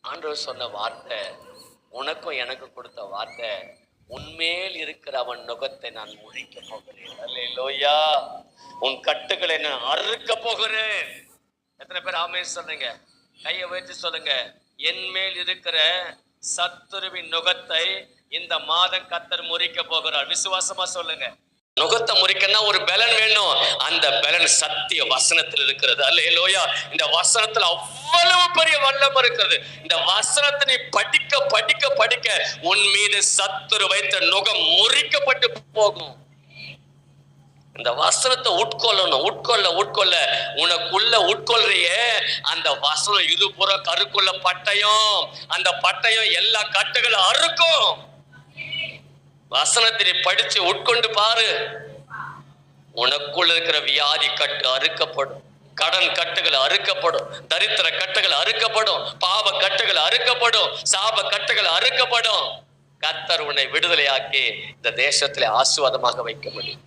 ஆண்டவர் சொன்ன வார்த்தை, உனக்கும் எனக்கு கொடுத்த வார்த்தை, உன்மேல் இருக்கிற அவன் நுகத்தை நான் முறிக்க போகிறேன். அல்லேலூயா. உன் கட்டுகளை நான் அறுக்க போகிறேன். எத்தனை பேர் ஆமென் சொல்றீங்க? கையை உயர்த்தி சொல்லுங்க. என் மேல் இருக்கிற சத்துருவின் நுகத்தை இந்த மாதம் கர்த்தர் முறிக்க போகிறார். விசுவாசமா சொல்லுங்க. நுகத்தை முறிக்கன்னா ஒரு பலன் வேணும். அந்த பலன் சத்திய வசனத்தில் இருக்கிறது. அல்லேலூயா. இந்த வசனத்துல அவ்வளவு பெரிய வல்லமை இருக்கிறது. இந்த வசனத்தை நீ படிக்க படிக்க படிக்க உன் மீது சத்துரு வைத்த நுகம் முறிக்கப்பட்டு போகும். இந்த வசனத்தை உட்கொள்ளணும். உட்கொள்ள உனக்குள்ள உட்கொள்றியே அந்த வசனம் இருபுறம் கருக்குள்ள பட்டயம். அந்த பட்டயம் எல்லா கட்டுகளும் அறுக்கும். வசனத்தை படிச்சு உட்கொண்டு பாரு. உனக்குள்ள இருக்கிற வியாதி கட்டு அறுக்கப்படும். கடன் கட்டுகள் அறுக்கப்படும். தரித்திர கட்டுகள் அறுக்கப்படும். பாவ கட்டுகள் அறுக்கப்படும். சாப கட்டுகள் அறுக்கப்படும். கர்த்தர் உன்னை விடுதலையாக்கி இந்த தேசத்திலே ஆசீர்வாதமாக வைக்க முடியும்.